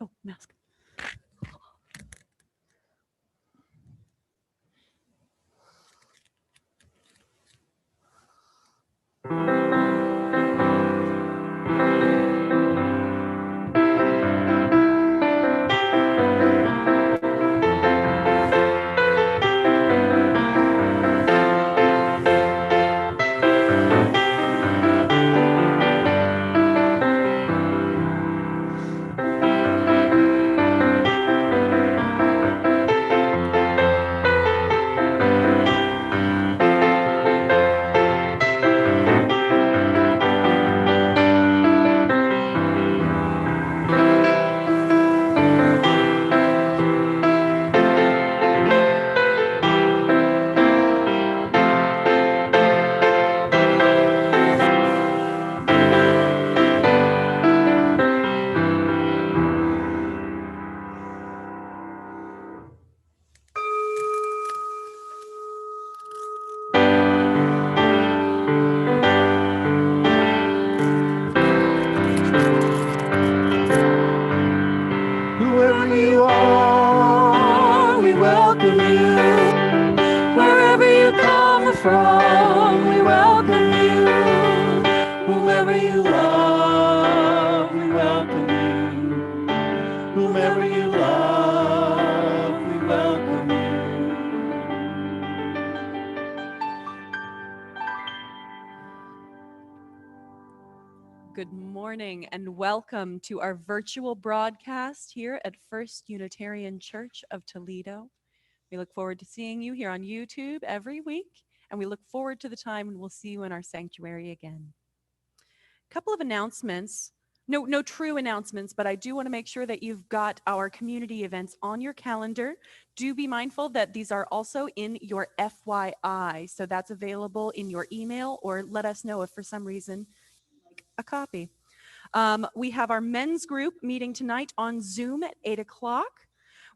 Oh, mask. Whoever you are, we welcome you. Wherever you come from, we welcome you. Whomever you love, we welcome you. Whomever you love, we welcome you. Good morning and welcome to our virtual broadcast here at First Unitarian Church of Toledo. We look forward to seeing you here on YouTube every week, and we look forward to the time when we'll see you in our sanctuary again. A couple of announcements. No true announcements, but I do want to make sure that you've got our community events on your calendar. Do be mindful that these are also in your FYI, so that's available in your email, or let us know if for some reason you'd like a copy. We have our men's group meeting tonight on Zoom at 8 o'clock.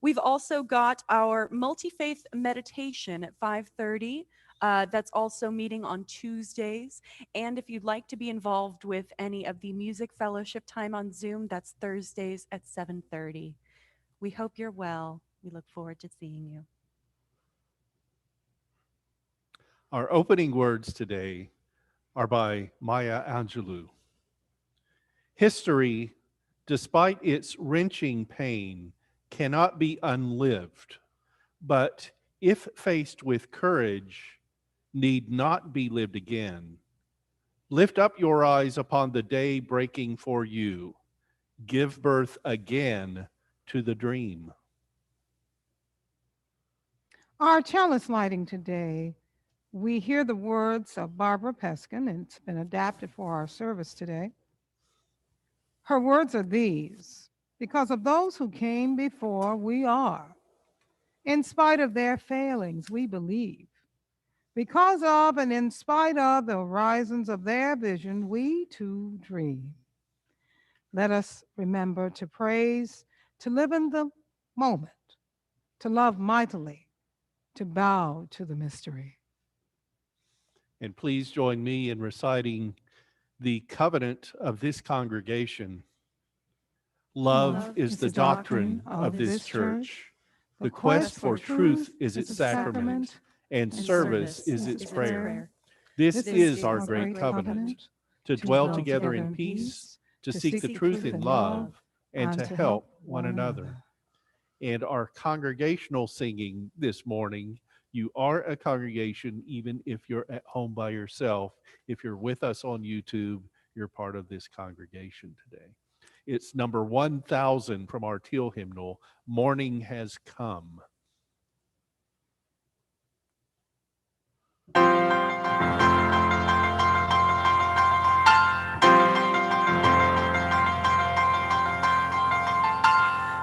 We've also got our multi-faith meditation at 5:30. That's also meeting on Tuesdays. And if you'd like to be involved with any of the music fellowship time on Zoom, that's Thursdays at 7:30. We hope you're well. We look forward to seeing you. Our opening words today are by Maya Angelou. History, despite its wrenching pain, cannot be unlived, but if faced with courage, need not be lived again. Lift up your eyes upon the day breaking for you. Give birth again to the dream. Our chalice lighting today, we hear the words of Barbara Peskin, and it's been adapted for our service today. Her words are these: because of those who came before, we are. In spite of their failings, we believe. Because of and in spite of the horizons of their vision, we too dream. Let us remember to praise, to live in the moment, to love mightily, to bow to the mystery. And please join me in reciting the covenant of this congregation. Love is the doctrine of this church. The quest for truth is its sacrament, and service is its prayer. This is our great covenant, to dwell together in peace, to seek the truth in love, and to help one another. And our congregational singing this morning, you are a congregation even if you're at home by yourself. If you're with us on YouTube, you're part of this congregation today. It's number 1000 from our teal hymnal, Morning Has Come.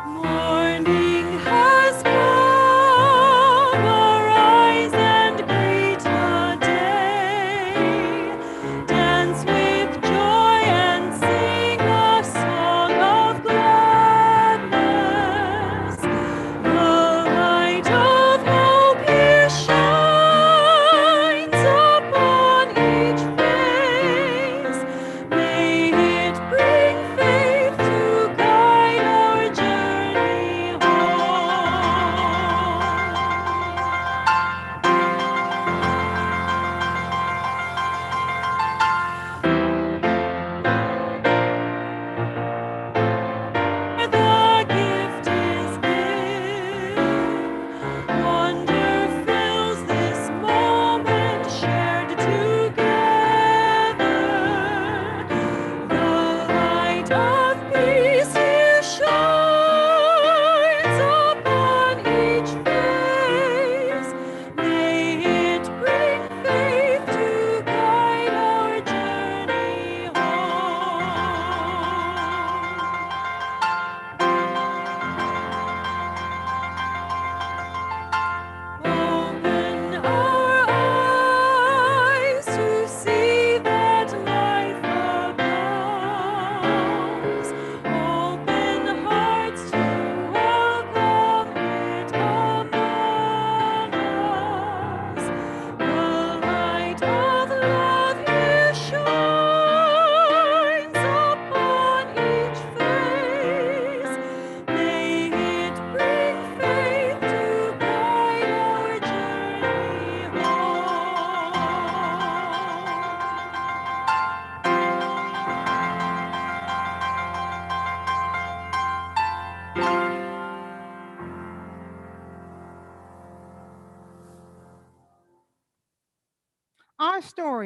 Morning has come, arise and greet the day. Dance with joy and sing a song of gladness. The light of hope here shines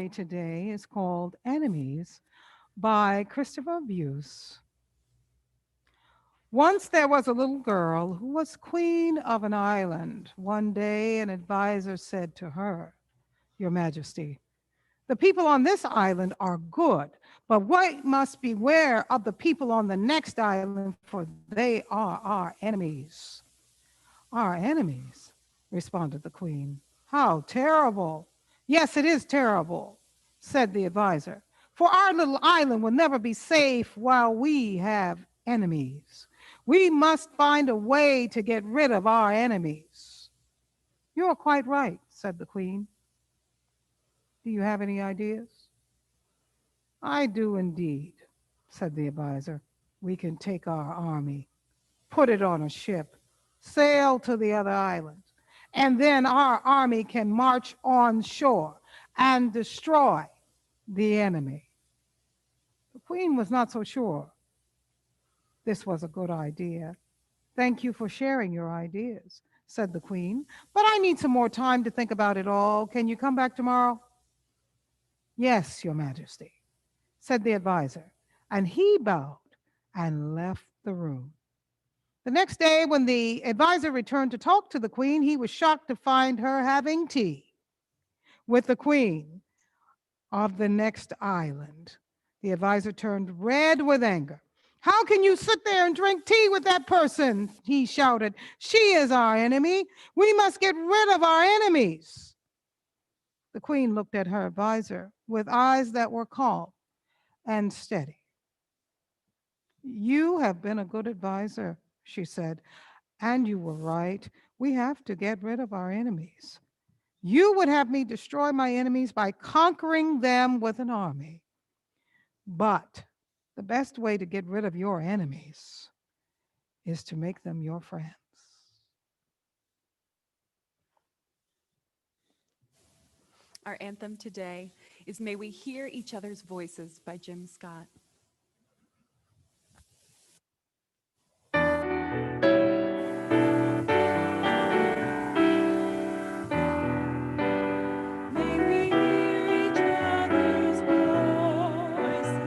story today is called Enemies by Christopher Buse. Once there was a little girl who was queen of an island. One day, an advisor said to her, "Your Majesty, the people on this island are good, but we must beware of the people on the next island, for they are our enemies." "Our enemies," responded the queen. "How terrible!" "Yes, it is terrible," said the advisor, "for our little island will never be safe while we have enemies. We must find a way to get rid of our enemies." "You are quite right," said the queen. "Do you have any ideas?" "I do indeed," said the advisor. "We can take our army, put it on a ship, sail to the other island, and then our army can march on shore and destroy the enemy." The queen was not so sure this was a good idea. "Thank you for sharing your ideas," said the queen, "but I need some more time to think about it all. Can you come back tomorrow?" "Yes, Your Majesty," said the advisor, and he bowed and left the room. The next day, when the advisor returned to talk to the queen, he was shocked to find her having tea with the queen of the next island. The advisor turned red with anger. "How can you sit there and drink tea with that person?" he shouted. "She is our enemy. We must get rid of our enemies." The queen looked at her advisor with eyes that were calm and steady. "You have been a good advisor," she said, "and you were right. We have to get rid of our enemies. You would have me destroy my enemies by conquering them with an army. But the best way to get rid of your enemies is to make them your friends." Our anthem today is May We Hear Each Other's Voices by Jim Scott. May we hear each other's voices.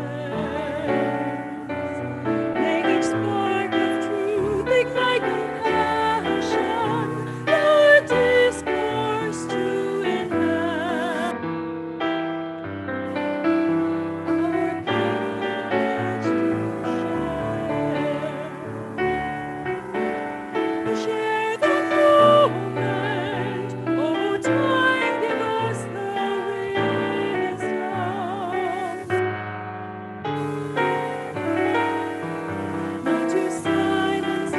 May each spark of truth ignite compassion, our discourse to enhance. Our privilege to share the moment. Oh, time, give us the wisdom not to silence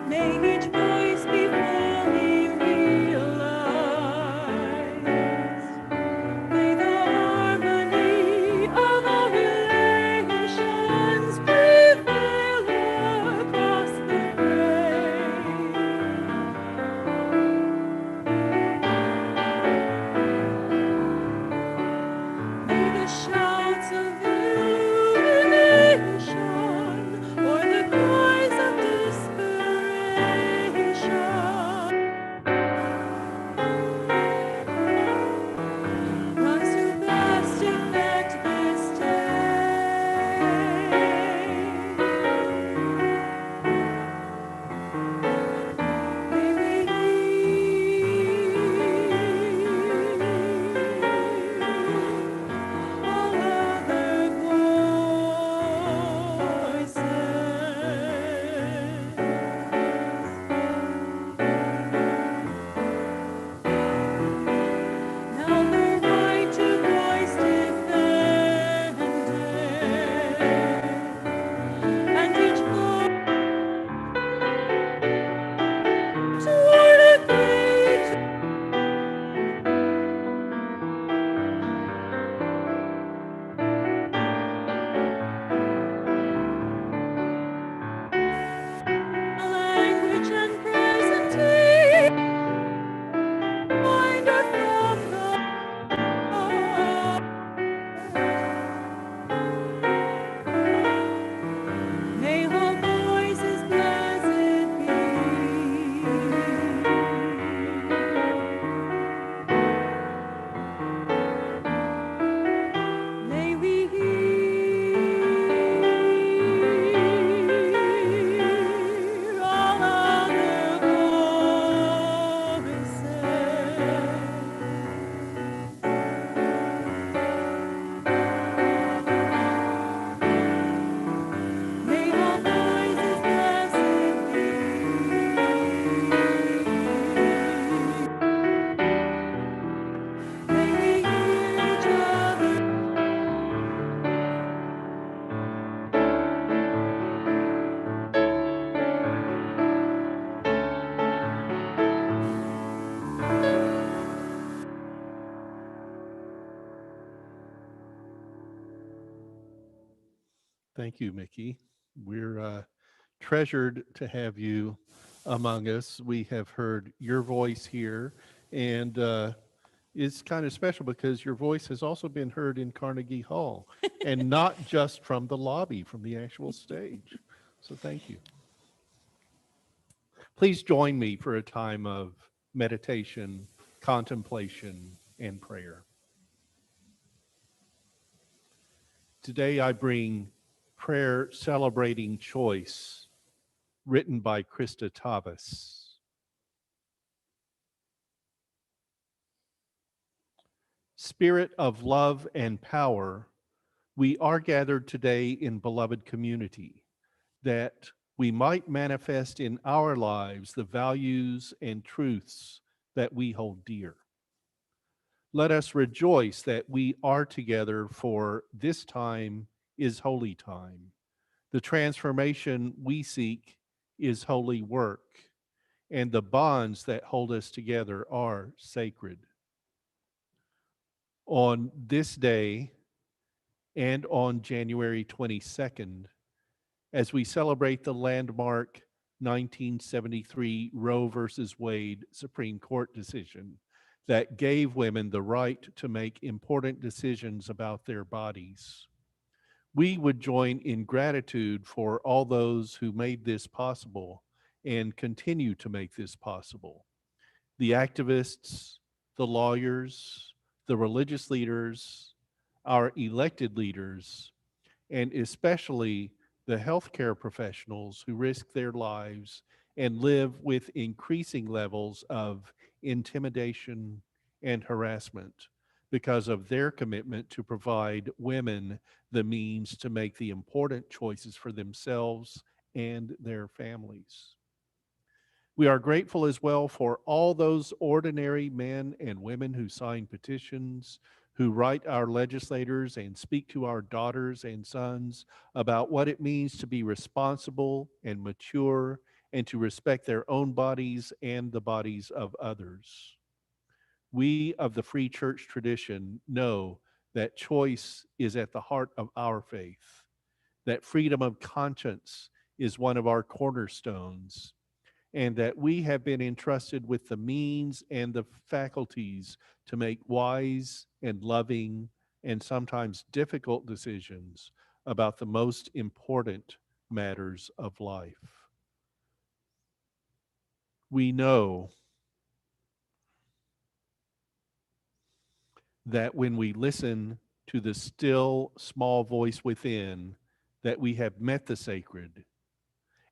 May each voice be fully realized. May the harmony of our relations prevail across the grave. May the shouts of illumination or the cries of desperation Thank you, Mickey. We're treasured to have you among us. We have heard your voice here, and it's kind of special because your voice has also been heard in Carnegie Hall, and not just from the lobby, from the actual stage. So thank you. Please join me for a time of meditation, contemplation, and prayer. Today I bring Prayer Celebrating Choice, written by Krista Tavis. Spirit of love and power, we are gathered today in beloved community, that we might manifest in our lives the values and truths that we hold dear. Let us rejoice that we are together, for this time is holy time. The transformation we seek is holy work, and the bonds that hold us together are sacred. On this day and on January 22nd, as we celebrate the landmark 1973 Roe versus Wade Supreme Court decision that gave women the right to make important decisions about their bodies, we would join in gratitude for all those who made this possible and continue to make this possible. The activists, the lawyers, the religious leaders, our elected leaders, and especially the healthcare professionals who risk their lives and live with increasing levels of intimidation and harassment because of their commitment to provide women the means to make the important choices for themselves and their families. We are grateful as well for all those ordinary men and women who sign petitions, who write our legislators and speak to our daughters and sons about what it means to be responsible and mature and to respect their own bodies and the bodies of others. We of the Free Church tradition know that choice is at the heart of our faith, that freedom of conscience is one of our cornerstones, and that we have been entrusted with the means and the faculties to make wise and loving and sometimes difficult decisions about the most important matters of life. We know that when we listen to the still small voice within, that we have met the sacred.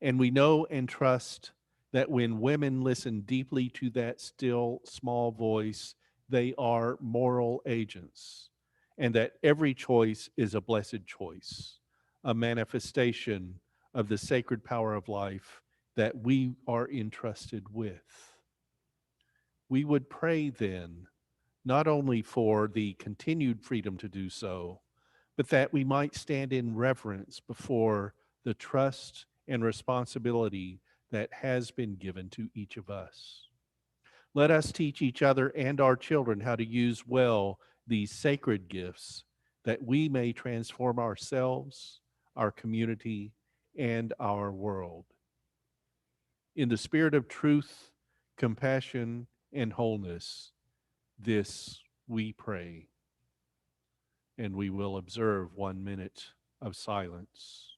And we know and trust that when women listen deeply to that still small voice, they are moral agents, and that every choice is a blessed choice, a manifestation of the sacred power of life that we are entrusted with. We would pray then, not only for the continued freedom to do so, but that we might stand in reverence before the trust and responsibility that has been given to each of us. Let us teach each other and our children how to use well these sacred gifts, that we may transform ourselves, our community, and our world. In the spirit of truth, compassion, and wholeness, this we pray. And we will observe 1 minute of silence.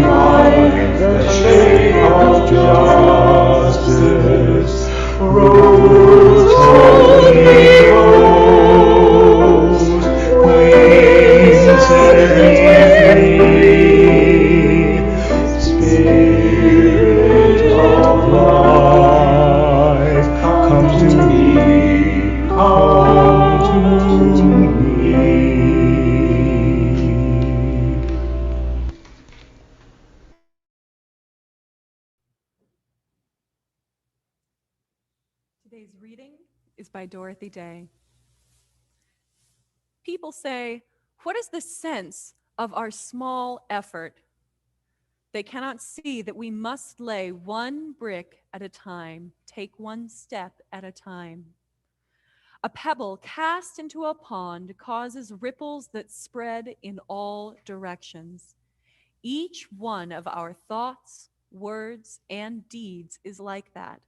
like the shade of justice, rose holy rose, wings set free, Spirit of life, come to me, come to me. Today's reading is by Dorothy Day. People say, "What is the sense of our small effort?" They cannot see that we must lay one brick at a time, take one step at a time. A pebble cast into a pond causes ripples that spread in all directions. Each one of our thoughts, words, and deeds is like that.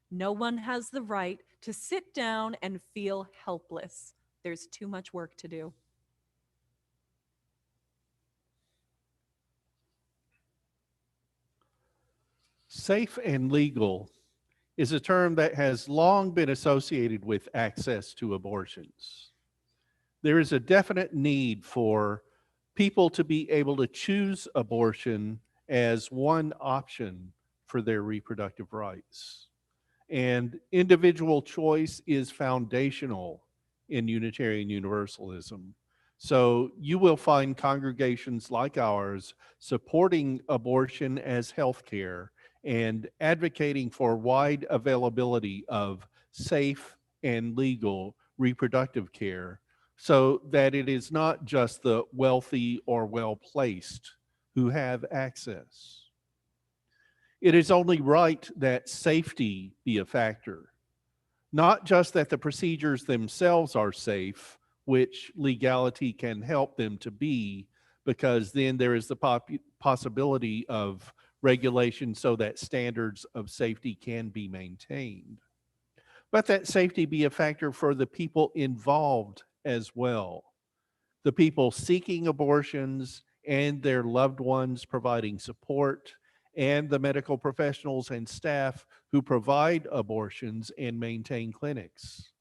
No one has the right to sit down and feel helpless. There's too much work to do. Safe and legal is a term that has long been associated with access to abortions. There is a definite need for people to be able to choose abortion as one option for their reproductive rights. And individual choice is foundational in Unitarian Universalism. So you will find congregations like ours supporting abortion as healthcare and advocating for wide availability of safe and legal reproductive care so that it is not just the wealthy or well placed who have access. It is only right that safety be a factor, not just that the procedures themselves are safe, which legality can help them to be, because then there is the possibility of regulation so that standards of safety can be maintained. But that safety be a factor for the people involved as well, the people seeking abortions and their loved ones providing support, and the medical professionals and staff who provide abortions and maintain clinics.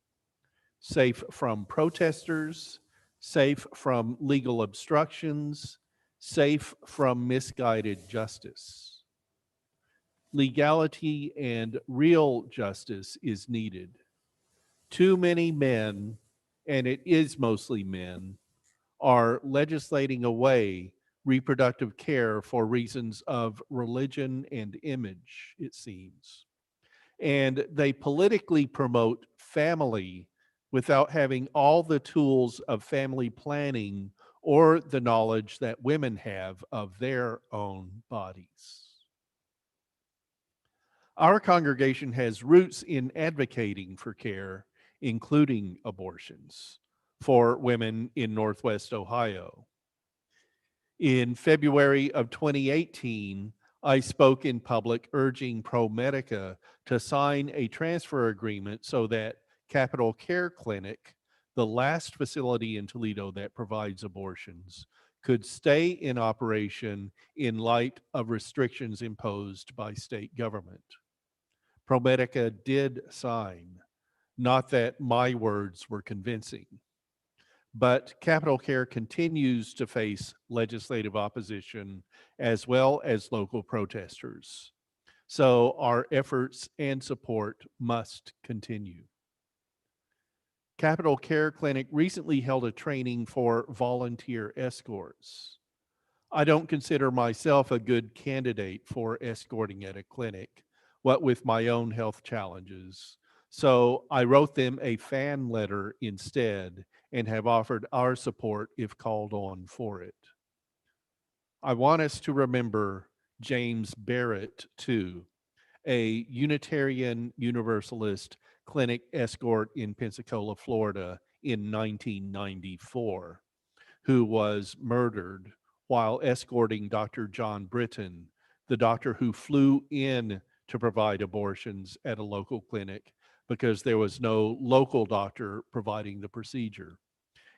Safe from protesters, safe from legal obstructions, safe from misguided justice. Legality and real justice is needed. Too many men, and it is mostly men, are legislating away reproductive care for reasons of religion and image, it seems. And they politically promote family without having all the tools of family planning or the knowledge that women have of their own bodies. Our congregation has roots in advocating for care, including abortions, for women in Northwest Ohio. In February of 2018, I spoke in public urging ProMedica to sign a transfer agreement so that Capital Care Clinic, the last facility in Toledo that provides abortions, could stay in operation in light of restrictions imposed by state government. ProMedica did sign, not that my words were convincing. But Capital Care continues to face legislative opposition as well as local protesters. So our efforts and support must continue. Capital Care Clinic recently held a training for volunteer escorts. I don't consider myself a good candidate for escorting at a clinic, what with my own health challenges. So I wrote them a fan letter instead and have offered our support if called on for it. I want us to remember James Barrett, too, a Unitarian Universalist clinic escort in Pensacola, Florida in 1994, who was murdered while escorting Dr. John Britton, the doctor who flew in to provide abortions at a local clinic because there was no local doctor providing the procedure,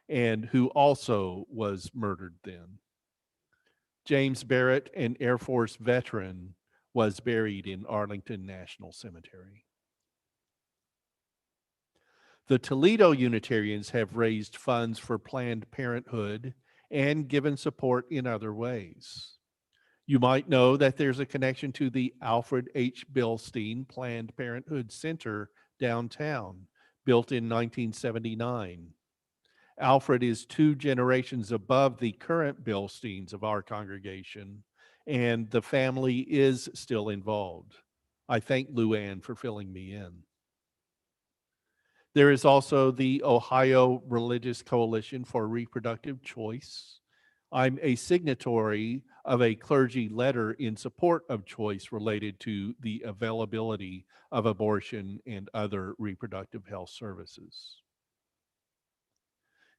and who also was murdered then. James Barrett, an Air Force veteran, was buried in Arlington National Cemetery. The Toledo Unitarians have raised funds for Planned Parenthood and given support in other ways. You might know that there's a connection to the Alfred H. Bilstein Planned Parenthood Center downtown, built in 1979. Alfred is 2 generations above the current Bilsteins of our congregation, and the family is still involved. I thank Luann for filling me in. There is also the Ohio Religious Coalition for Reproductive Choice. I'm a signatory of a clergy letter in support of choice related to the availability of abortion and other reproductive health services.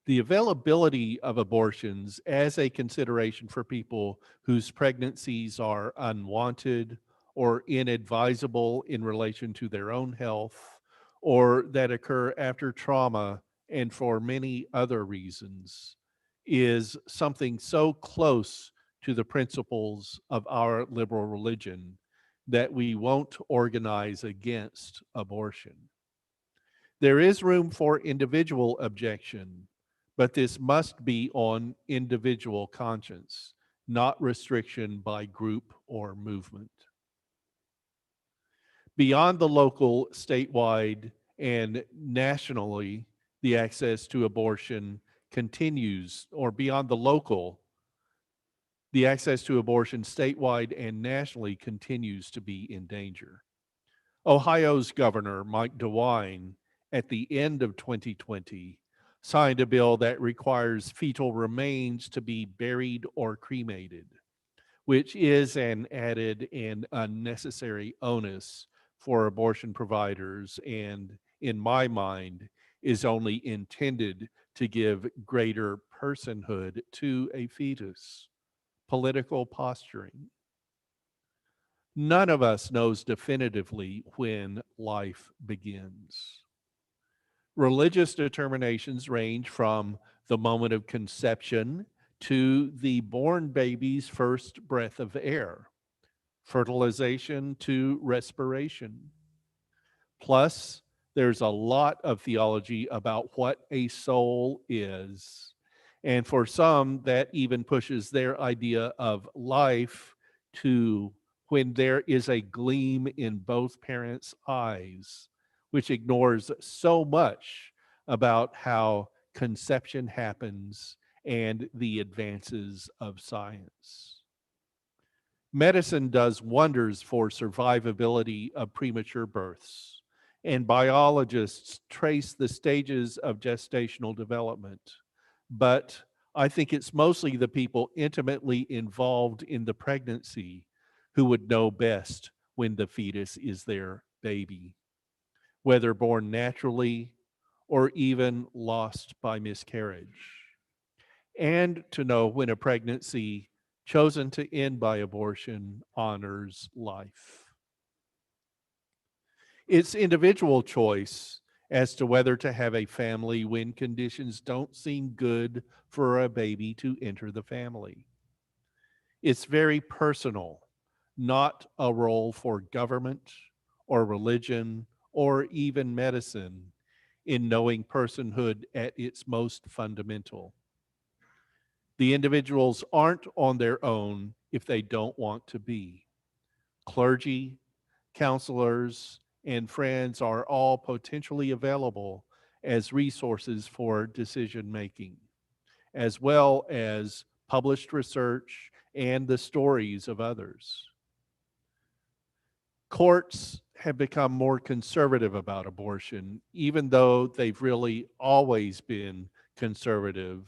The availability of abortions as a consideration for people whose pregnancies are unwanted or inadvisable in relation to their own health, or that occur after trauma and for many other reasons, is something so close to the principles of our liberal religion that we won't organize against abortion. There is room for individual objection, but this must be on individual conscience, not restriction by group or movement. Beyond the local, statewide, and nationally, the access to abortion continues, or beyond the local, the access to abortion statewide and nationally continues to be in danger. Ohio's Governor, Mike DeWine, at the end of 2020, signed a bill that requires fetal remains to be buried or cremated, which is an added and unnecessary onus for abortion providers and, in my mind, is only intended to give greater personhood to a fetus. Political posturing. None of us knows definitively when life begins. Religious determinations range from the moment of conception to the born baby's first breath of air, fertilization to respiration. Plus, there's a lot of theology about what a soul is. And for some, that even pushes their idea of life to when there is a gleam in both parents' eyes, which ignores so much about how conception happens and the advances of science. Medicine does wonders for survivability of premature births, and biologists trace the stages of gestational development. But I think it's mostly the people intimately involved in the pregnancy who would know best when the fetus is their baby, whether born naturally or even lost by miscarriage, and to know when a pregnancy chosen to end by abortion honors life. It's individual choice as to whether to have a family when conditions don't seem good for a baby to enter the family. It's very personal, not a role for government or religion or even medicine in knowing personhood at its most fundamental. The individuals aren't on their own if they don't want to be. Clergy, counselors, and friends are all potentially available as resources for decision making, as well as published research and the stories of others. Courts have become more conservative about abortion, even though they've really always been conservative,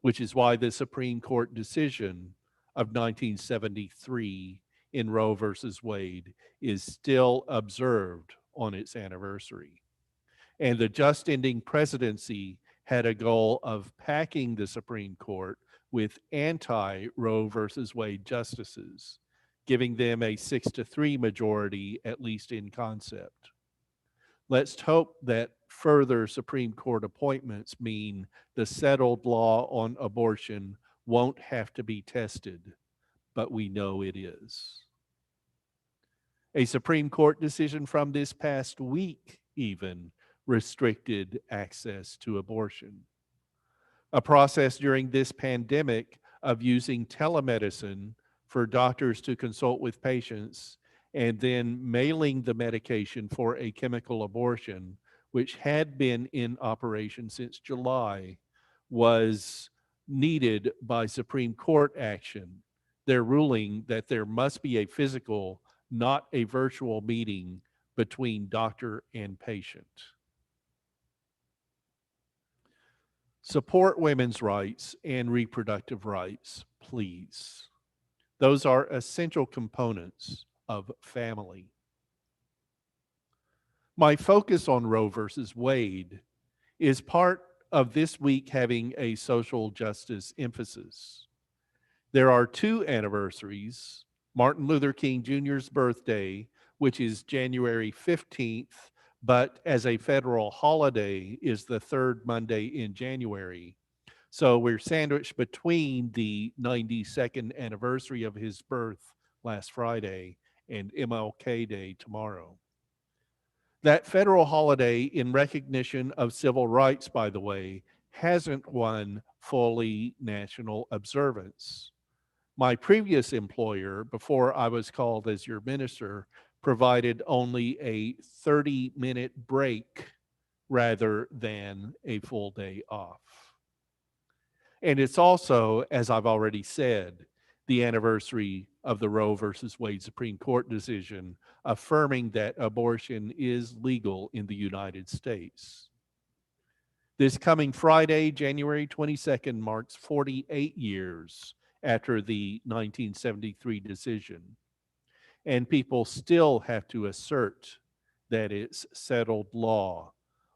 which is why the Supreme Court decision of 1973 in Roe versus Wade is still observed on its anniversary. And the just ending presidency had a goal of packing the Supreme Court with anti-Roe versus Wade justices, giving them a 6-3 majority, at least in concept. Let's hope that further Supreme Court appointments mean the settled law on abortion won't have to be tested, but we know it is. A Supreme Court decision from this past week even restricted access to abortion. A process during this pandemic of using telemedicine for doctors to consult with patients and then mailing the medication for a chemical abortion, which had been in operation since July, was needed by Supreme Court action. Their ruling that there must be a physical, not a virtual meeting between doctor and patient. Support women's rights and reproductive rights, please. Those are essential components of family. My focus on Roe versus Wade is part of this week having a social justice emphasis. There are two anniversaries: Martin Luther King Jr.'s birthday, which is January 15th, but as a federal holiday is the third Monday in January. So we're sandwiched between the 92nd anniversary of his birth last Friday and MLK Day tomorrow. That federal holiday, in recognition of civil rights, by the way, hasn't won fully national observance. My previous employer, before I was called as your minister, provided only a 30-minute break rather than a full day off. And it's also, as I've already said, the anniversary of the Roe versus Wade Supreme Court decision affirming that abortion is legal in the United States. This coming Friday, January 22nd, marks 48 years after the 1973 decision. And people still have to assert that it's settled law,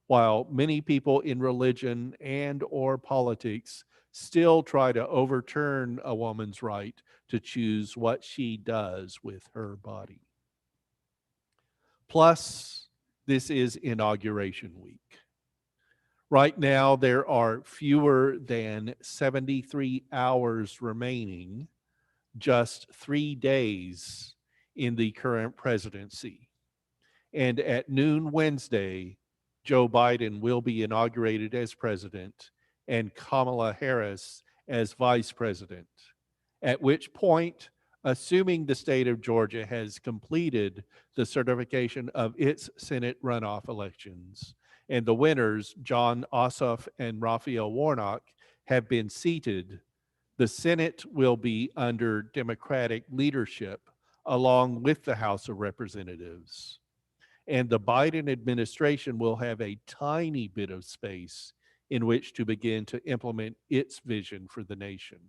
while many people in religion and or politics still try to overturn a woman's right to choose what she does with her body. Plus, this is inauguration week. Right now, there are fewer than 73 hours remaining, just 3 days in the current presidency. And at noon Wednesday, Joe Biden will be inaugurated as president and Kamala Harris as vice president. At which point, assuming the state of Georgia has completed the certification of its Senate runoff elections, and the winners, John Ossoff and Raphael Warnock, have been seated, the Senate will be under Democratic leadership along with the House of Representatives. And the Biden administration will have a tiny bit of space in which to begin to implement its vision for the nation.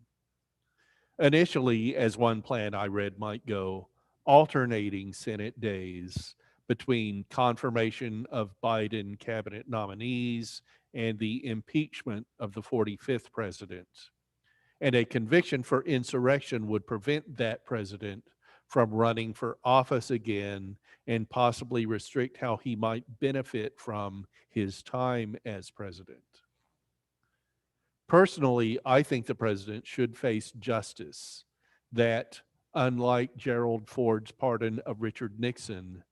Initially, as one plan I read might go, alternating Senate days between confirmation of Biden cabinet nominees and the impeachment of the 45th president. And a conviction for insurrection would prevent that president from running for office again and possibly restrict how he might benefit from his time as president. Personally, I think the president should face justice that, unlike Gerald Ford's pardon of Richard Nixon,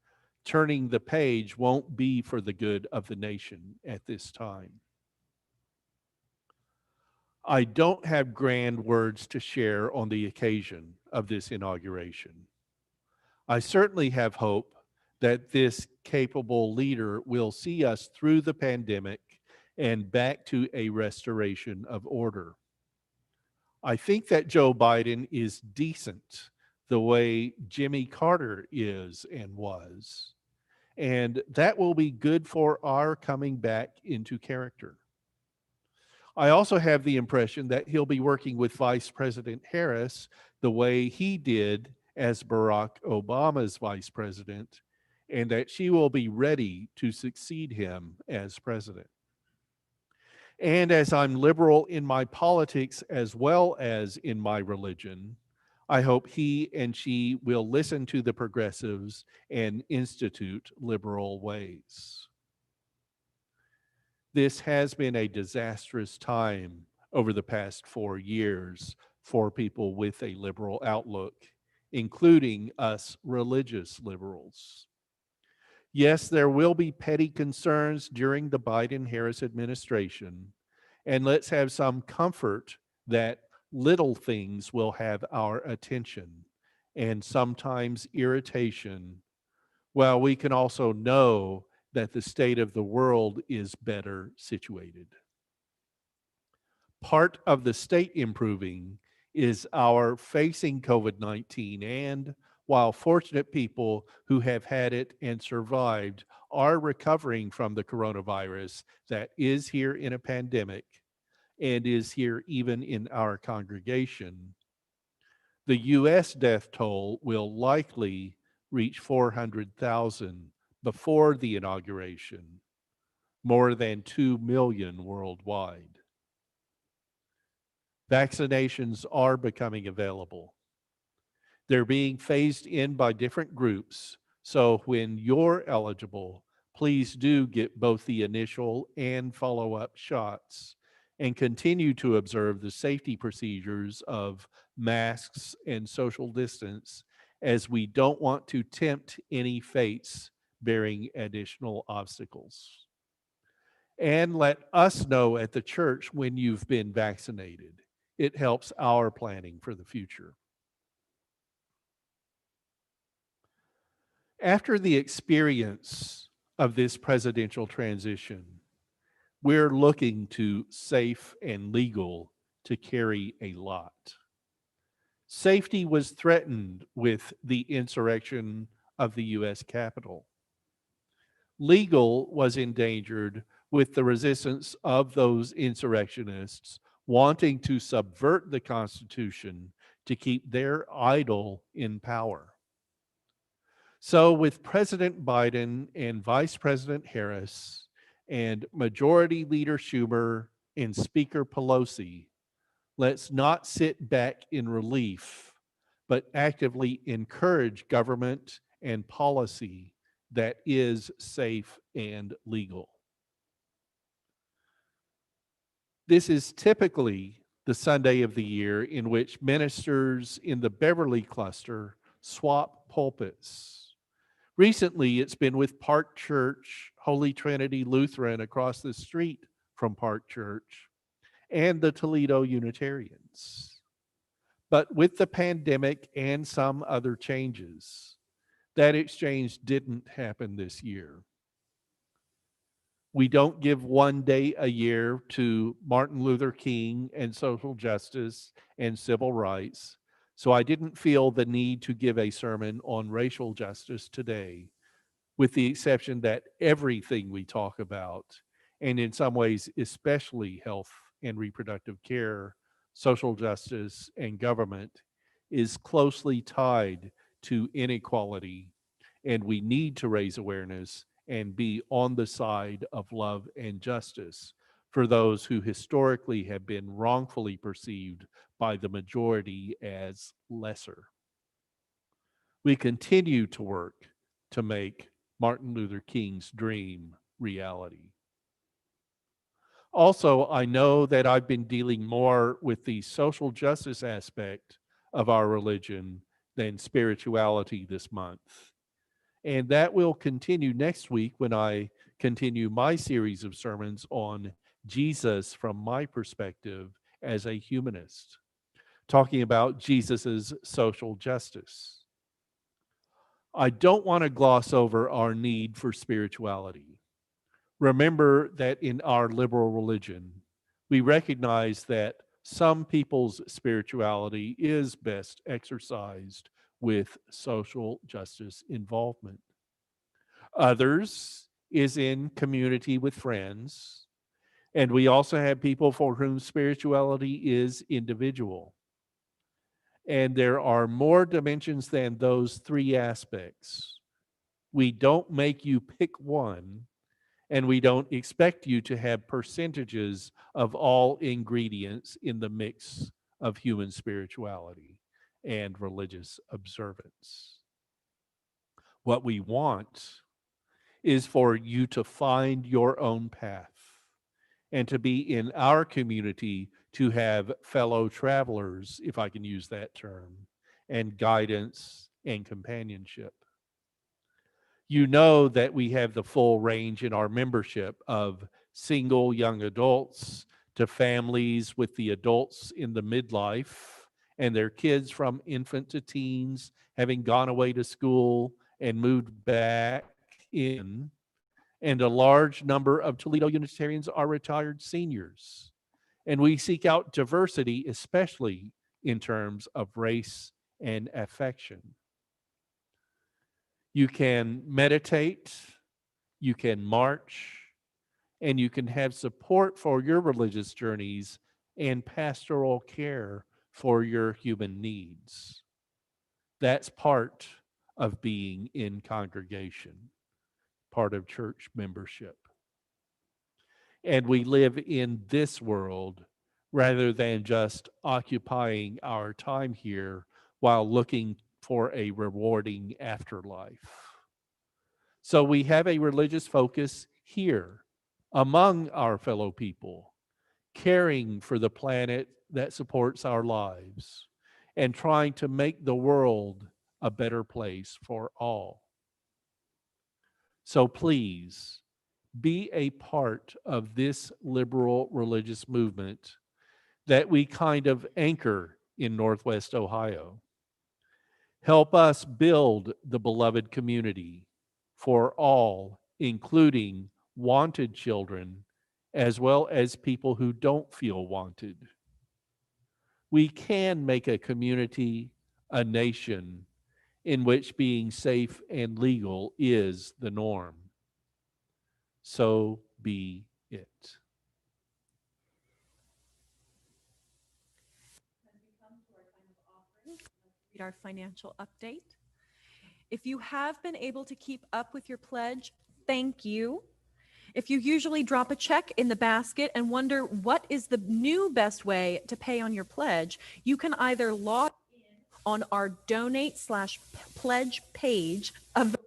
turning the page won't be for the good of the nation at this time. I don't have grand words to share on the occasion of this inauguration. I certainly have hope that this capable leader will see us through the pandemic and back to a restoration of order. I think that Joe Biden is decent the way Jimmy Carter is and was, and that will be good for our coming back into character. I also have the impression that he'll be working with Vice President Harris the way he did as Barack Obama's vice president, and that she will be ready to succeed him as president. And as I'm liberal in my politics as well as in my religion, I hope he and she will listen to the progressives and institute liberal ways. This has been a disastrous time over the past 4 years for people with a liberal outlook, including us religious liberals. Yes, there will be petty concerns during the Biden-Harris administration, and let's have some comfort that little things will have our attention and sometimes irritation, while we can also know that the state of the world is better situated. Part of the state improving is our facing COVID 19, and while fortunate people who have had it and survived are recovering from the coronavirus that is here in a pandemic and is here even in our congregation, the US death toll will likely reach 400,000 before the inauguration, more than 2 million worldwide. Vaccinations are becoming available. They're being phased in by different groups. So when you're eligible, please do get both the initial and follow up shots and continue to observe the safety procedures of masks and social distance, as we don't want to tempt any fates bearing additional obstacles. And let us know at the church when you've been vaccinated. It helps our planning for the future. After the experience of this presidential transition, we're looking to safe and legal to carry a lot. Safety was threatened with the insurrection of the US Capitol. Legal was endangered with the resistance of those insurrectionists wanting to subvert the Constitution to keep their idol in power. So, with President Biden and Vice President Harris and Majority Leader Schumer and Speaker Pelosi, let's not sit back in relief, but actively encourage government and policy that is safe and legal. This is typically the Sunday of the year in which ministers in the Beverly cluster swap pulpits. Recently, it's been with Park Church, Holy Trinity Lutheran across the street from Park Church, and the Toledo Unitarians. But with the pandemic and some other changes, that exchange didn't happen this year. We don't give one day a year to Martin Luther King and social justice and civil rights. So I didn't feel the need to give a sermon on racial justice today, with the exception that everything we talk about, and in some ways, especially health and reproductive care, social justice, and government, is closely tied to inequality. And we need to raise awareness and be on the side of love and justice for those who historically have been wrongfully perceived by the majority as lesser. We continue to work to make Martin Luther King's dream reality. Also, I know that I've been dealing more with the social justice aspect of our religion than spirituality this month. And that will continue next week when I continue my series of sermons on Jesus from my perspective as a humanist, talking about Jesus's social justice. I don't want to gloss over our need for spirituality. Remember that in our liberal religion, we recognize that some people's spirituality is best exercised with social justice involvement. Others is in community with friends. And we also have people for whom spirituality is individual. And there are more dimensions than those three aspects. We don't make you pick one, and we don't expect you to have percentages of all ingredients in the mix of human spirituality and religious observance. What we want is for you to find your own path and to be in our community to have fellow travelers, if I can use that term, and guidance and companionship. You know that we have the full range in our membership of single young adults to families with the adults in the midlife and their kids from infant to teens having gone away to school and moved back in, and a large number of Toledo Unitarians are retired seniors. And we seek out diversity, especially in terms of race and affection. You can meditate, you can march, and you can have support for your religious journeys and pastoral care for your human needs. That's part of being in congregation, part of church membership. And we live in this world rather than just occupying our time here while looking for a rewarding afterlife. So we have a religious focus here among our fellow people, caring for the planet that supports our lives and trying to make the world a better place for all. So please be a part of this liberal religious movement that we kind of anchor in Northwest Ohio. Help us build the beloved community for all, including wanted children, as well as people who don't feel wanted. We can make a community, a nation, in which being safe and legal is the norm. So be it. Read our financial update. If you have been able to keep up with your pledge, thank you. If you usually drop a check in the basket and wonder what is the new best way to pay on your pledge, you can either log in on our donate/pledge page of the website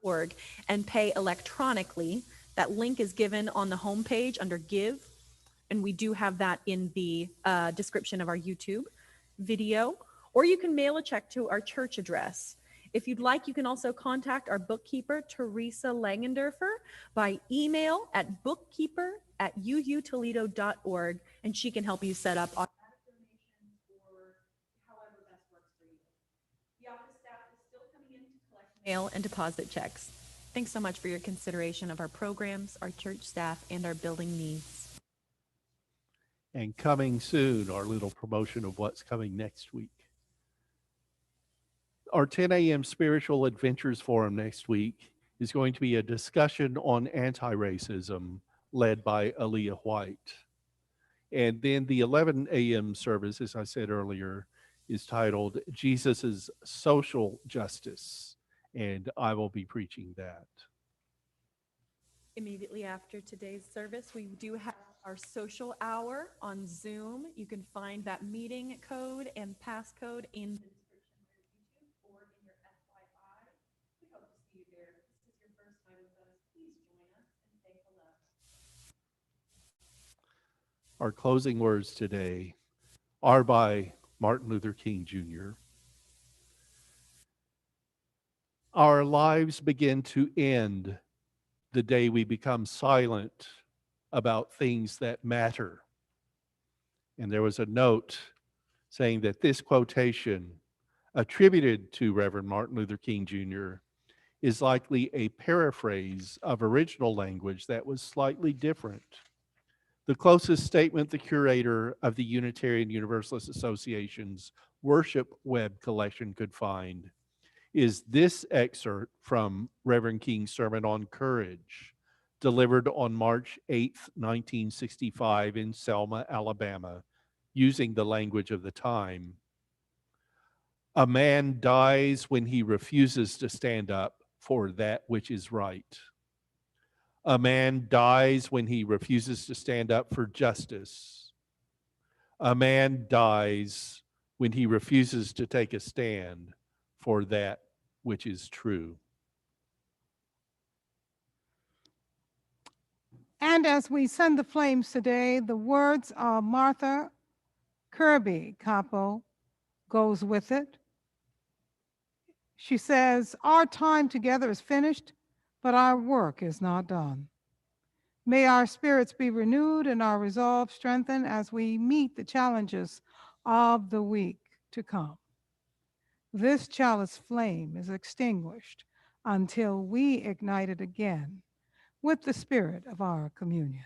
uutoledo.org and pay electronically. That link is given on the homepage under Give, and we do have that in the description of our YouTube video, or you can mail a check to our church address. If you'd like, you can also contact our bookkeeper, Teresa Langendorfer, by email at bookkeeper@uutoledo.org, and she can help you set up automatic donations or however best works for you. The office staff is still coming in to collect mail and deposit checks. Thanks so much for your consideration of our programs, our church staff, and our building needs. And coming soon, our little promotion of what's coming next week. Our 10 a.m. Spiritual Adventures Forum next week is going to be a discussion on anti-racism led by Aaliyah White. And then the 11 a.m. service, as I said earlier, is titled Jesus' Social Justice, and I will be preaching that. Immediately after today's service, we do have our social hour on Zoom. You can find that meeting code and passcode in the description of YouTube or in your FYI. We hope to see you there. If this is your first time with us, please join us and say hello. Our closing words today are by Martin Luther King Jr. Our lives begin to end the day we become silent about things that matter. And there was a note saying that this quotation attributed to Reverend Martin Luther King Jr. is likely a paraphrase of original language that was slightly different. The closest statement the curator of the Unitarian Universalist Association's worship web collection could find is this excerpt from Reverend King's sermon on courage, delivered on March 8th, 1965 in Selma, Alabama, using the language of the time. A man dies when he refuses to stand up for that which is right. A man dies when he refuses to stand up for justice. A man dies when he refuses to take a stand for that which is true. And as we send the flames today, the words of Martha Kirby Capo goes with it. She says, "Our time together is finished, but our work is not done. May our spirits be renewed and our resolve strengthened as we meet the challenges of the week to come. This chalice flame is extinguished until we ignite it again with the spirit of our communion."